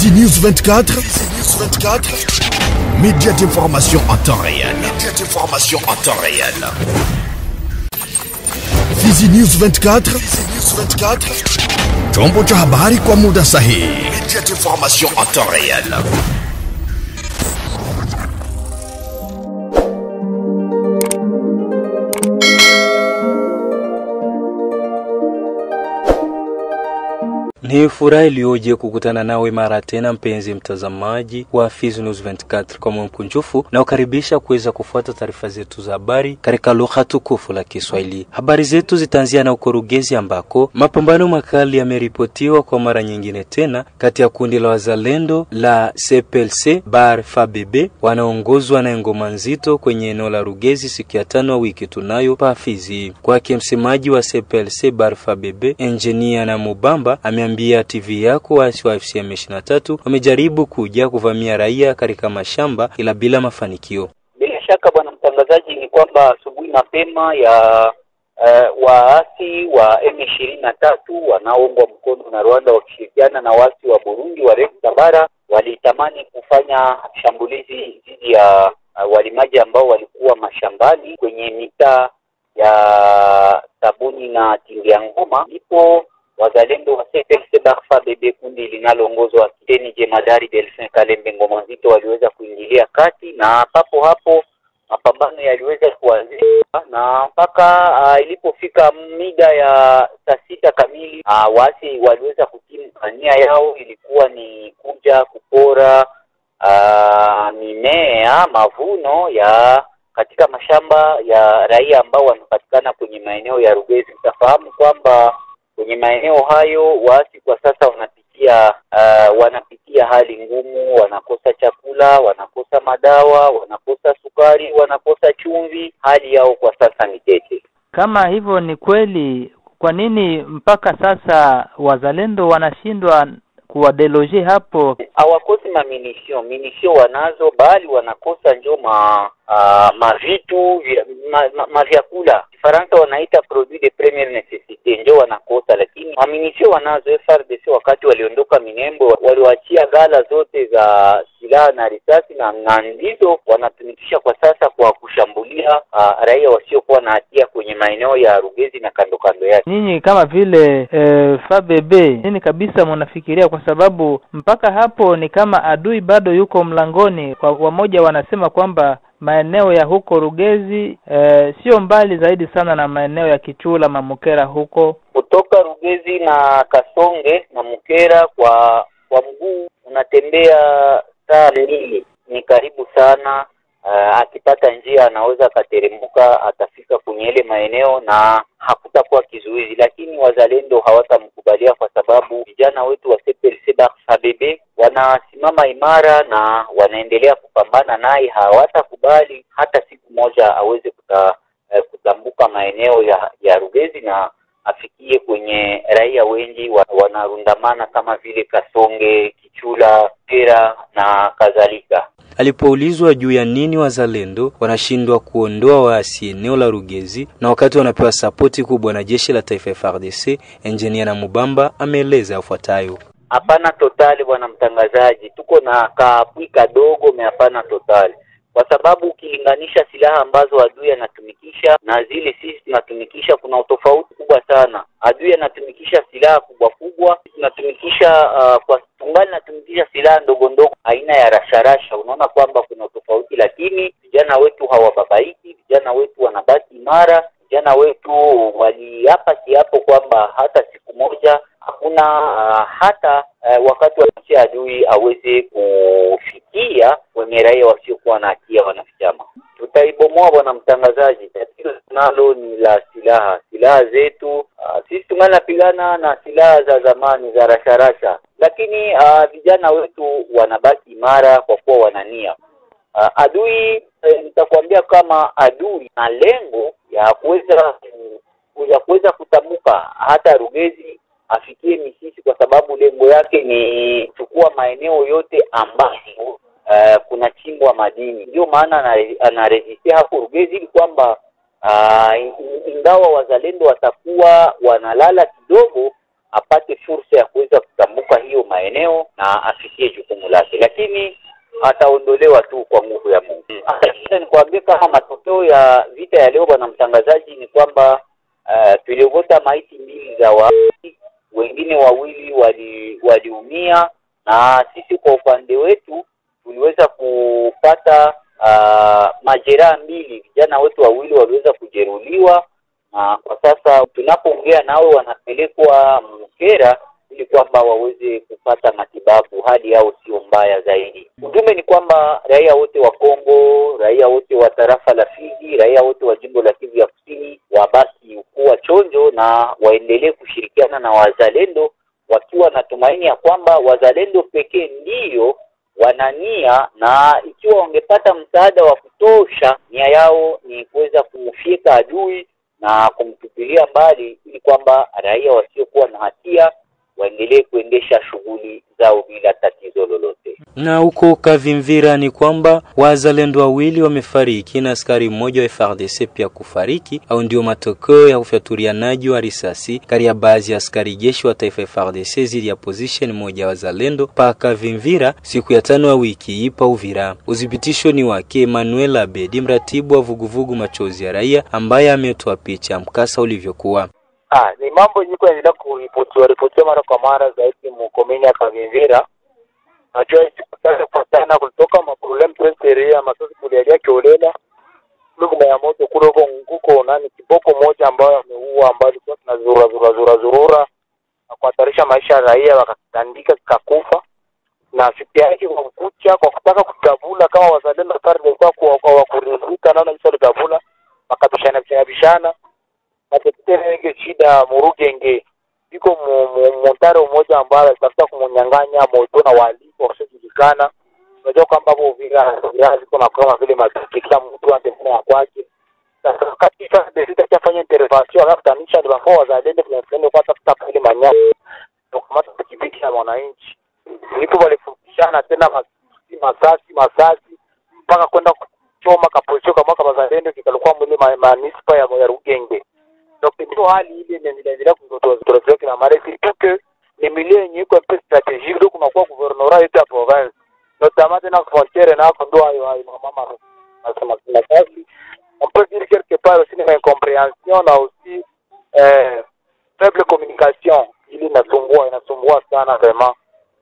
Fizi News 24. Média d'information en temps réel. Fizi News 24. Chombo cha habari kwa muda sahihi. Média d'information en temps réel. Ni furaha iliyoje kukutana nawe mara tena mpenzi mtazamaji wa Fizi News 24 kwa mkunjufu na ukaribisha kuweza kufuata taarifa zetu za habari katika lugha tukufu la Kiswahili. Habari zetu zitaanzia na Ukorugezi ambako mapambano makali yameripotiwa kwa mara nyingine tena kati ya kundi la wazalendo la CPLC Bar FABB wanaongozwa na ngoma nzito kwenye eneo la Rugezi siku ya 5 wiki tunayo pa Fizi. Kwake msemaji wa CPLC Bar FABB Engineer na Mubamba ameambia TV yako waasi wa FCM 23 wamejaribu kuja kuvamia raia katika mashamba ila bila mafanikio. Bila shaka bwana mtangazaji, ni kwamba asubuhi mapema ya waasi wa M23 wanaoungwa mkono na Rwanda wakishirikiana na waasi wa Burundi wa Red Tabara walitamani kufanya shambulizi dhidi ya walimaji ambao walikuwa mashambani kwenye mitaa ya Sabuni na Tingiangoma. Ndipo wazalendo wa CPLC Bar FABB kundi linaloongozwa Kiteni Jemadari Delphin Kalembe ngoma nzito waliweza kuingilia kati, na papo hapo mapambano yaliweza kuanzia na mpaka ilipofika mida ya saa 6 kamili waasi waliweza kutimu nia yao ilikuwa ni kuja kupora mimea mavuno ya katika mashamba ya raia ambao wanapatikana kwenye maeneo ya Rugezi. Utafahamu kwamba kwenye maeneo hayo waasi kwa sasa wanapitia hali ngumu, wanakosa chakula, wanakosa madawa, wanakosa sukari, wanakosa chumvi. Hali yao kwa sasa ni tete. Kama hivyo ni kweli, kwa nini mpaka sasa wazalendo wanashindwa kuwadeloje hapo? Hawakosi minisio wanazo, bali wanakosa njo mavitu vyakula. Kifaransa wanaita produit de première nécessité, njo wanakosa. Lakini minisio wanazo. FARDC wakati waliondoka Minembo waliwaachia ghala zote za silaha na risasi, na ndizo wanatumikisha kwa sasa kwa kushambulia raia wasiokuwa na hatia kwenye maeneo ya Rugezi na kando yake. Ninyi kama vile FABB nini kabisa mnafikiria, kwa sababu mpaka hapo ni kama adui bado yuko mlangoni? Kwa wamoja wanasema kwamba maeneo ya huko Rugezi sio mbali zaidi sana na maeneo ya Kichula Mamukera huko. Kutoka Rugezi na Kasonge na Mukera kwa mguu unatembea saa 2, ni karibu sana. Akipata njia anaweza kateremuka atafika kwenye ile maeneo na hakutakuwa kizuizi. Lakini wazalendo hawatamkubalia kwa sababu vijana wetu wa CPLC Bar FABB wanasimama imara na wanaendelea kupambana naye. Hawatakubali hata siku moja aweze kutambuka maeneo ya Rugezi na afikie kwenye raia wengi wanarundamana kama vile Kasonge, Kichula, Pera na kadhalika. Alipoulizwa juu ya nini wazalendo wanashindwa kuondoa waasi eneo la Rugezi na wakati wanapewa sapoti kubwa na jeshi la taifa FARDC, Engineer na Mubamba ameeleza yafuatayo. Hapana totali bwana mtangazaji, tuko na kaapui kadogo, hapana totali. Kwa sababu ukilinganisha silaha ambazo adui anatumikisha na zile sisi tunatumikisha, kuna utofauti kubwa sana. Adui anatumikisha silaha kubwa, tunatumikisha kwa tungali natumikisha silaha ndogo aina ya rasharasha. Unaona kwamba kuna utofauti, lakini vijana wetu hawababaiki, vijana wetu wanabaki imara. Vijana wetu waliapa kiapo kwamba hata siku moja hakuna hata wakati wa adui aweze kufikia wenye raia wasiokuwa na hatia wanachama. Tutaibomoa bwana mtangazaji. Tatizo nalo ni la silaha zetu. Sisi tunapigana na silaha za zamani za rasharasha, lakini vijana wetu wanabaki imara kwa kuwa wanania. Adui nitakwambia kama adui na lengo ya kuweza kutamuka hata Rugezi afikie Misisi, kwa sababu lengo yake ni kuchukua maeneo yote ambayo kuna chimbwa madini. Ndio maana anaresistia hapo Rugezi, ili kwamba ingawa wazalendo watakuwa wanalala kidogo, apate fursa ya kuweza kutambuka hiyo maeneo na afikie jukumu lake, lakini ataondolewa tu kwa nguvu ya Mungu. Sasa nikwambie kama matokeo ya vita ya leo bwana mtangazaji ni kwamba tuliogota maiti 2 za watu, wengine 2 waliumia, na sisi kwa upande wetu tuliweza kupata majeraha 2. Vijana wetu 2 waliweza kujeruhiwa, na kwa sasa tunapoongea nao wanapelekwa Mkera ili kwamba waweze kupata matibabu, hali yao sio mbaya zaidi. Ujumbe ni kwamba raia wote wa Kongo, raia wote wa tarafa la Fizi, raia wote wa jimbo la Kivu ya Kusini wabaki kuwa chonjo na waendelee kushirikiana na wazalendo, wakiwa na tumaini ya kwamba wazalendo pekee ndiyo wanania, na ikiwa wangepata msaada wa kutosha, nia yao ni kuweza kumfika adui na kumtupilia mbali, ili kwamba raia wasiokuwa na hatia waendelee kuendesha shughuli zao bila tatizo lolote. Na huko Kavimvira ni kwamba wazalendo 2 wamefariki na askari mmoja wa FARDC pia kufariki, au ndio matokeo ya ufyaturianaji wa risasi kati ya baadhi ya askari jeshi wa taifa FARDC zidi ya position moja ya wazalendo pa Kavimvira siku ya 5 ya wiki hii pa Uvira. Udhibitisho ni wake Emmanuel Abedi, mratibu wa vuguvugu Machozi ya Raia, ambaye ametoa picha mkasa ulivyokuwa. Ni mambo nyiko endelea kuripotiwa mara kwa mara zaidi mkomeni ya Kavimvira. Najua sikutaka kufatana kutoka maproblem tuenseria masozi kulialia kiolela. Lugu ya moto kudogo nguko nani kiboko moja ambayo ameua, ambayo ilikuwa tunazurura na kuhatarisha maisha ya raia, wakatandika kikakufa. Na siku yake kwa kucha kwa kutaka kutavula kama wazalendo pale kwa kuridhika naona hizo litavula wakabishana Matete shida Murugenge iko montaro mmoja ambaye anataka kumunyang'anya moto na walipo wasiojulikana. Unajua kwamba hapo Uvira ziko na kama vile maziki, kila mtu anatembea kwake. Sasa wakati sasa kafanya intervention akatanisha ndio kwa wazalendo fulani kwa tafuta ile manyama ndio kama tukipiki na wananchi. Ndipo walifundishana tena masasi mpaka kwenda kuchoma kapocho kama wazalendo kikalikuwa mwili manispa ya Rugenge. Donc ndio hali ile inaendelea kutoa kila mara que les milieux ni kwa peu stratégique, donc kuna kwa gouvernorat yetu ya province notamment na frontière na kondo ayo mama nasema kuna kazi. On peut dire quelque part aussi une incompréhension na aussi faible communication ili inasumbua sana vraiment.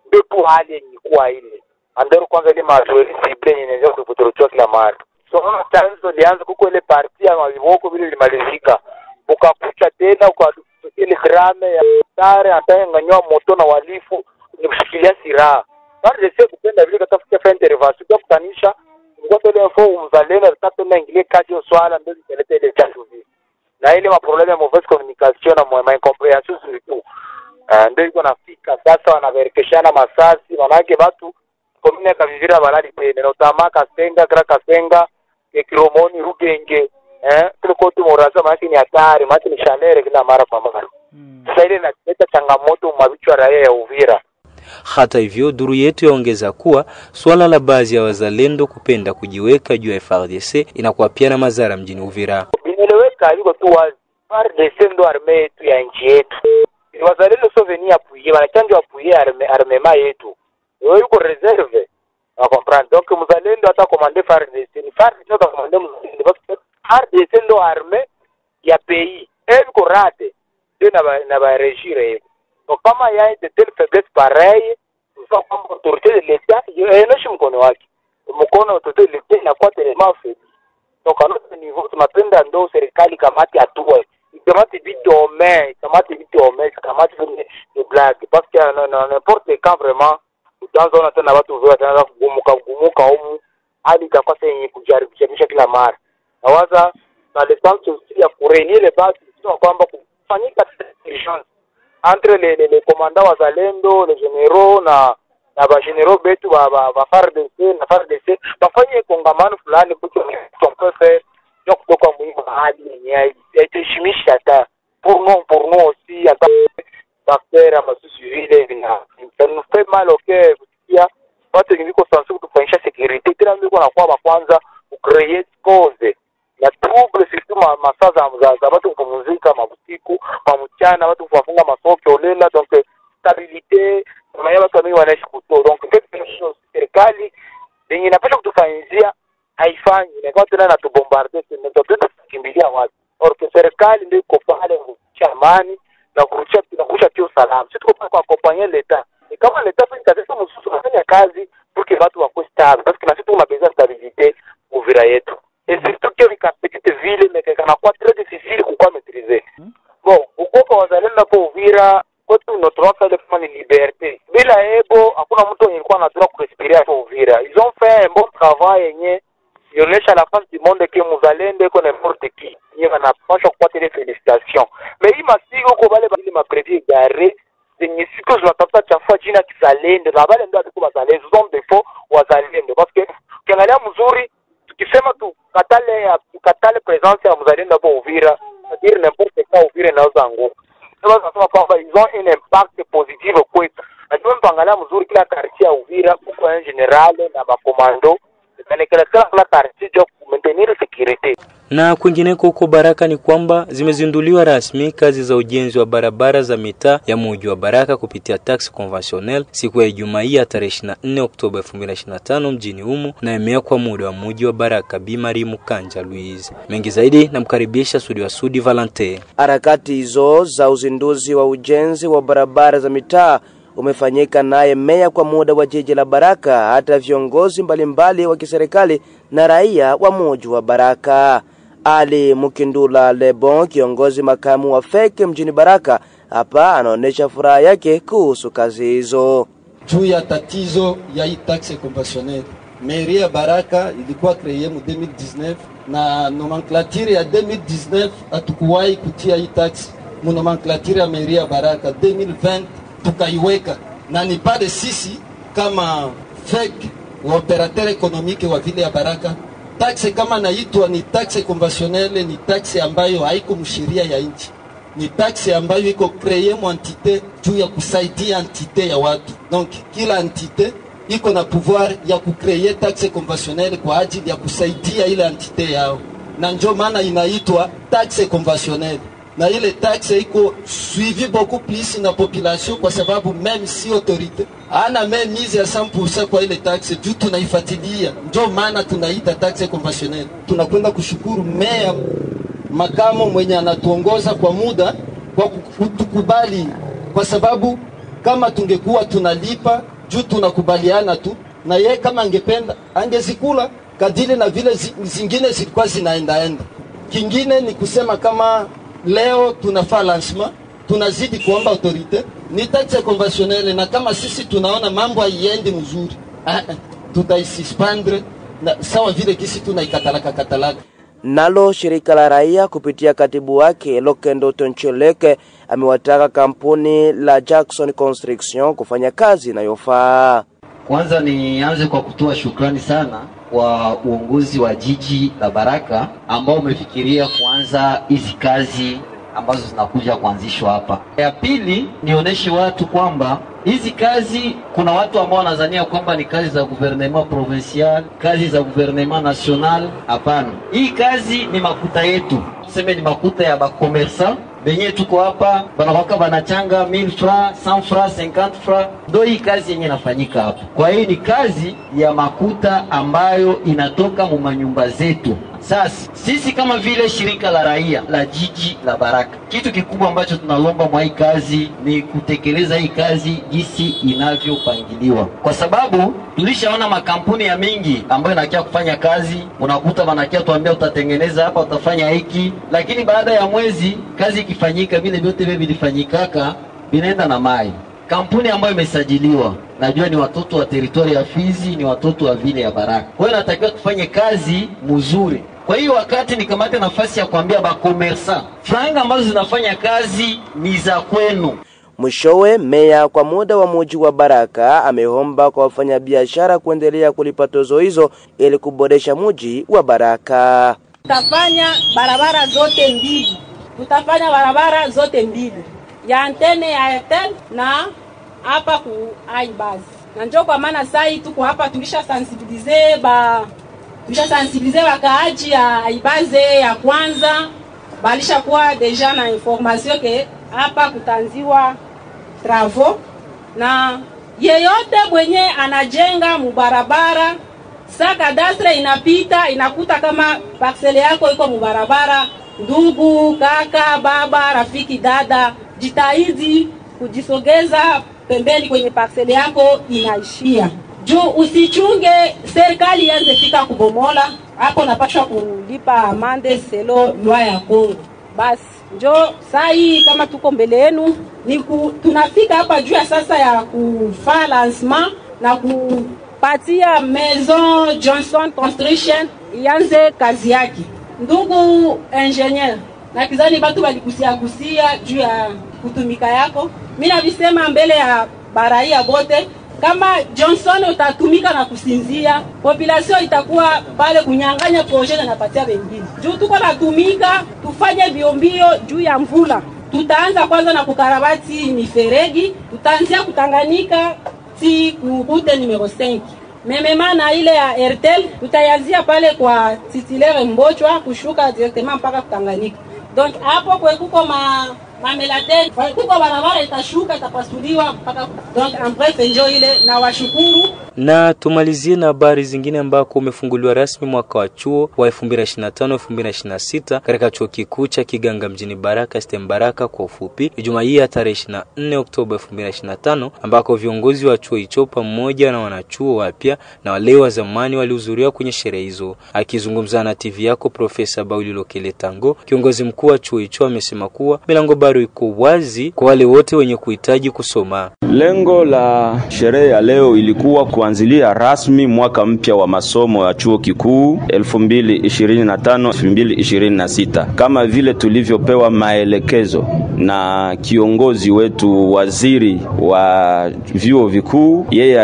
Ndipo hali ni kwa ile andero kwanza ile majority cible inaendelea kutoa kila mara. So on chanzo lianza kuko ile parti ya maboko vile limalizika ukakucha tena ile grame ya tare atanganywa moto na walifu ni kushikilia silaha. Bado sio kupenda vile katafuta fanya intervention kwa kutanisha ngoto ile info mzalendo tatu ingilie kati ya swala ndio ilete ile chanzo hivi. Na ile maproblème ya mauvaise communication na incomprehension surtout. Ndio iko nafika sasa wanaverekeshana masasi manake watu komune Kavimvira balali tena na utamaka senga kraka senga Kiromoni Rugenge tuko tu moraza maana ni hatari, maana ni shalere kila mara kwa mara. Sasa ile inaleta changamoto mabichwa raia ya Uvira. Hata hivyo duru yetu yaongeza kuwa swala la baadhi ya wazalendo kupenda kujiweka juu ya FARDC inakuwa pia na madhara mjini Uvira. Inaeleweka yuko tu wazi. FARDC ndo arme yetu ya nchi yetu. Wazalendo sio venia puye, wanachanjo apuye armema yetu. Wewe yuko reserve. Na comprendre. Donc mzalendo hata commander FARDC, ni FARDC ndo commander mzalendo. FARDC ndo arme ya pays. Eko rate. Ndio na ba regire. Donc kama ya de telle faiblesse pareille, ça comme autorité de l'État, inashi mkono wake. Mkono autorité de l'État inakuwa tellement faible. Donc à notre niveau tunapenda ndo serikali kamati hatua. Kamati vite au main, kamati de blague parce que n'importe quand vraiment utaanza ona tena watu vile wataanza kugumuka humu hadi itakuwa yenye kujaribisha kila mara. Nawaza na l'essence aussi ya kurenir les bases sio kwamba kufanyika intelligence entre les commandants wazalendo, les généraux na ba généraux betu ba FARDC na FARDC bafanye kongamano fulani kucho faire donc kwa muhimu hadi yenyewe itaheshimisha hata pour nous aussi hata facteur ama susivile vina nous fait mal au cœur kusikia watu wengine sansu kutufanyisha security tena mimi kwa kwa kwanza kucreate cause na trouble surtout masaa za watu kupumzika mabusiku mchana watu kufunga masoko olela donc watu wengi wanaishi kutoa. Donc serikali yenye inapaswa kutufanyia haifanyi, inakuwa tena natubombarde, tunataka kukimbilia watu. Or serikali ndio iko pale kucha amani na kurusha pia usalama. Sisi tuko kwa accompagner l'etat. Ni kama l'etat itaweza msusu kufanya kazi porque watu wako stable, parce que na sisi tuna besoin stabilité Uvira yetu. Et surtout que les petites villes mais kana kwa très difficile kwa maîtriser. Bon, uko wazalendo kwa Uvira kwetu notre de kama ni liberté. Bila ego hakuna mtu alikuwa anataka kurespirer kwa Uvira. Ils ont fait un bon travail yenye yonesha la face du monde que muzalendo iko n'importe qui. Ni wanapaswa kupata ile félicitations. Mais hii masigo kwa wale bali makredi gare zenye siku zinatafuta chafua jina kizalendo na wale ndio atakuwa wazalendo zone defo wazalendo parce que ukiangalia mzuri tukisema tu katale presence ya mzalendo hapo Uvira c'est-à-dire n'importe quoi Uvira inaweza anguka. Sasa tunasema kwamba ils ont un impact positif kwetu. Na tumeangalia mzuri kila quartier ya Uvira kwa en general na makomando kila quartier jo maintenir sécurité. Na kwingineko huko Baraka ni kwamba zimezinduliwa rasmi kazi za ujenzi wa barabara za mitaa ya mji wa Baraka kupitia taxi conventionnel siku ya Ijumaa ya tarehe 24 Oktoba 2025 mjini humo na imewekwa muda wa mji wa Baraka. Bimari Mukanja Louise. Mengi zaidi namkaribisha studio wa Sudi Valente. Harakati hizo za uzinduzi wa ujenzi wa barabara za mitaa umefanyika naye meya kwa muda wa jiji la Baraka, hata viongozi mbalimbali wa kiserikali na raia wa mji wa Baraka. Ali Mukindula Lebon, kiongozi makamu wa FEC mjini Baraka, hapa anaonesha furaha yake kuhusu kazi hizo. Juu ya tatizo ya hii taxe conventionnelle, mairie ya Baraka ilikuwa créée mu 2019 na nomenclature ya 2019 hatukuwahi kutia hii taxe mu nomenclature ya mairie ya Baraka. 2020 tukaiweka na ni pale sisi kama FEC wa operateur économique wa vile ya Baraka, taxe kama naitwa ni taxe conventionnelle, ni taxe ambayo haiko msheria ya nchi, ni taxe ambayo iko créée mu entité juu ya kusaidia entité ya watu. Donc kila entité iko na pouvoir ya kucreate taxe conventionnelle kwa ajili ya kusaidia ile entité yao, na ndio maana inaitwa taxe conventionnelle. Na ile taxe iko suivi beaucoup plus na population kwa sababu même si autorité ana même mise ya 100% kwa ile taxe juu tunaifuatilia, ndio maana tunaita taxe conventionnelle. Tunakwenda kushukuru meya makamo mwenye anatuongoza kwa muda kwa kutukubali, kwa sababu kama tungekuwa tunalipa juu tunakubaliana tu na yeye, kama angependa angezikula kadile na vile zingine zilikuwa zinaendaenda. Kingine ni kusema kama leo tunafaa lancement, tunazidi kuomba autorite ni taxe conventionnelle, na kama sisi tunaona mambo haiendi mzuri tutaisuspendre na sawa vile kisi tunaikatalaka. Nalo shirika la raia kupitia katibu wake Lokendo Toncheleke amewataka kampuni la Jackson Construction kufanya kazi inayofaa. Kwanza nianze kwa kutoa shukrani sana kwa uongozi wa jiji la Baraka ambao umefikiria kuanza hizi kazi ambazo zinakuja kuanzishwa hapa. Ya pili, nionyeshe watu kwamba hizi kazi kuna watu ambao wanadhania kwamba ni kazi za gouvernement provincial, kazi za gouvernement national. Hapana. Hii kazi ni makuta yetu. Tuseme ni makuta ya bakomersa benye tuko hapa, banawaka banachanga 1000 francs, 100 francs, 50 francs. Ndio hii kazi yenye inafanyika hapa. Kwa hiyo ni kazi ya makuta ambayo inatoka mu manyumba zetu. Sasa sisi kama vile shirika la raia la jiji la Baraka, kitu kikubwa ambacho tunalomba mwa hii kazi ni kutekeleza hii kazi jinsi inavyopangiliwa, kwa sababu tulishaona makampuni ya mingi ambayo yanakia kufanya kazi, unakuta wanakia tuambia utatengeneza hapa, utafanya hiki, lakini baada ya mwezi kazi ikifanyika vile vyote vilifanyikaka vinaenda na mai. Kampuni ambayo imesajiliwa najua ni watoto wa teritori ya Fizi, ni watoto wa vile ya Baraka. Kwa hiyo natakiwa tufanye kazi mzuri. Kwa hiyo wakati nikamate nafasi ya kuambia bakomersa, franga ambazo zinafanya kazi ni za kwenu. Mwishowe, meya kwa muda wa mji wa Baraka ameomba kwa wafanyabiashara kuendelea kulipa tozo hizo ili kuboresha mji wa Baraka. Tutafanya barabara zote mbili. Ya antene ya Airtel na hapa ku iBus. Na njoo kwa maana sasa tuko hapa tulisha sensibiliser wakaaji ya iBus ya kwanza, balisha kuwa deja na information ke hapa kutanziwa travaux na yeyote mwenye anajenga mubarabara, sa kadastre inapita inakuta kama parcele yako iko mubarabara, ndugu, kaka, baba, rafiki, dada, jitahidi kujisogeza pembeni kwenye parcele yako inaishia. Juu usichunge serikali yanze fika kubomola, hapo napaswa kulipa amande selo lwa ya Kongo. Basi njo sai kama tuko mbele yenu tunafika hapa juu ya sasa ya kufanya lancement na kupatia Maison Johnson Construction ianze kazi yake. Ndugu engineer, na kizani batu balikusia juu ya kutumika yako. Mimi navisema mbele ya baraia bote, kama Johnson utatumika na kusinzia, population itakuwa pale kunyang'anya projet na napatia wengine. Juu tuko natumika, tufanye biombio juu ya mvula. Tutaanza kwanza na kukarabati miferegi, tutaanzia Kutanganyika si route numero 5. Memema na ile ya Airtel tutayanzia pale kwa titulaire Mbochwa kushuka directement mpaka Kutanganyika. Donc hapo kwa kuko mamelate kuko barabara itashuka itapasuliwa mpaka. Donc en bref njo ile, na washukuru. Na tumalizie na habari zingine ambako umefunguliwa rasmi mwaka wa chuo wa 2025-2026 katika chuo kikuu cha Kiganga mjini Baraka STM Baraka kwa ufupi, Ijumaa hii ya tarehe 24 Oktoba 2025, ambako viongozi wa chuo hicho pamoja na wanachuo wapya na wale wa zamani walihudhuria kwenye sherehe hizo. Akizungumza na TV yako, Profesa Baulilo Keletango, kiongozi mkuu wa chuo hicho, amesema kuwa milango bado iko wazi kwa wale wote wenye kuhitaji kusoma. Lengo la sherehe ya leo ilikuwa kuanzilia rasmi mwaka mpya wa masomo ya chuo kikuu 2025-2026 kama vile tulivyopewa maelekezo na kiongozi wetu, waziri wa vyuo vikuu. Yeye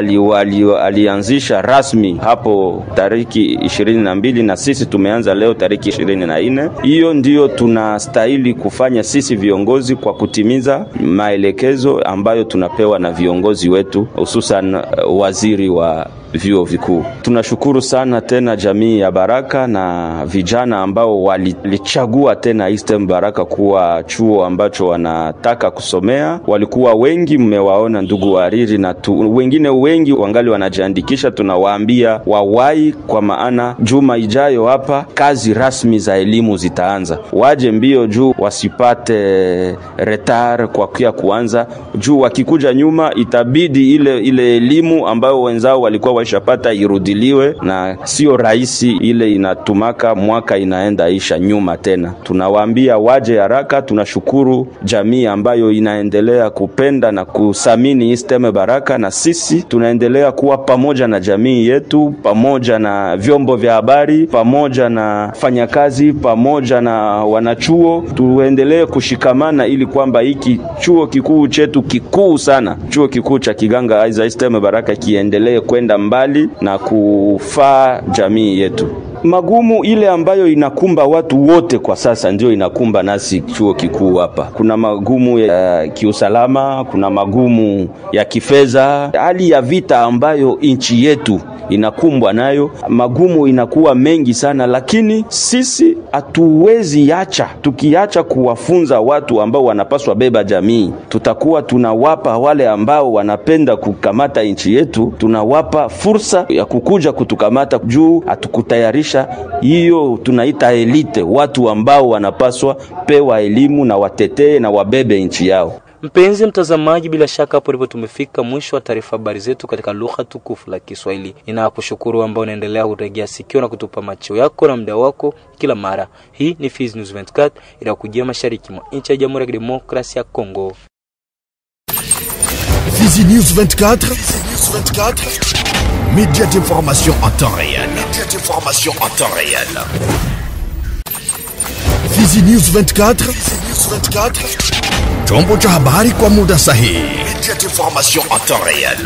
alianzisha rasmi hapo tariki 22 na sisi tumeanza leo tariki 24. Hiyo ndio tunastahili kufanya sisi viongozi kwa kutimiza maelekezo ambayo tunapewa na viongozi wetu, hususan waziri wa vyuo vikuu. Tunashukuru sana tena jamii ya Baraka na vijana ambao walichagua tena STM Baraka kuwa chuo ambacho wanataka kusomea. Walikuwa wengi, mmewaona ndugu wariri, na wengine wengi wangali wanajiandikisha. Tunawaambia wawai, kwa maana juma ijayo hapa kazi rasmi za elimu zitaanza. Waje mbio juu wasipate retard kwa kia kuanza, juu wakikuja nyuma itabidi ile elimu ambayo wenzao walikuwa waishapata irudiliwe, na sio rahisi ile inatumaka mwaka inaenda isha nyuma tena. Tunawaambia waje haraka. Tunashukuru jamii ambayo inaendelea kupenda na kusamini STM Baraka, na sisi tunaendelea kuwa pamoja na jamii yetu, pamoja na vyombo vya habari, pamoja na fanyakazi, pamoja na wanachuo. Tuendelee kushikamana ili kwamba hiki chuo kikuu chetu kikuu sana, chuo kikuu cha Kiganga aiza STM Baraka, kiendelee kwenda mbali na kufaa jamii yetu. Magumu ile ambayo inakumba watu wote kwa sasa ndio inakumba nasi chuo kikuu hapa. Kuna magumu ya kiusalama, kuna magumu ya kifedha, hali ya vita ambayo nchi yetu inakumbwa nayo. Magumu inakuwa mengi sana, lakini sisi hatuwezi acha. Tukiacha kuwafunza watu ambao wanapaswa beba jamii, tutakuwa tunawapa wale ambao wanapenda kukamata nchi yetu, tunawapa fursa ya kukuja kutukamata juu hatukutayarisha. Hiyo tunaita elite, watu ambao wanapaswa pewa elimu na watetee na wabebe nchi yao. Mpenzi mtazamaji, bila shaka hapo ndipo tumefika mwisho wa taarifa habari zetu katika lugha tukufu la Kiswahili. Ninakushukuru ambao unaendelea kutegea sikio na kutupa macho yako na muda wako kila mara. Hii ni Fizi News 24 inakujia mashariki mwa nchi ya Jamhuri ya Kidemokrasia ya Kongo. Fizi News 24, média d'information en temps réel. Fizi News 24, chombo cha habari kwa muda sahihi. Média d'information en temps réel.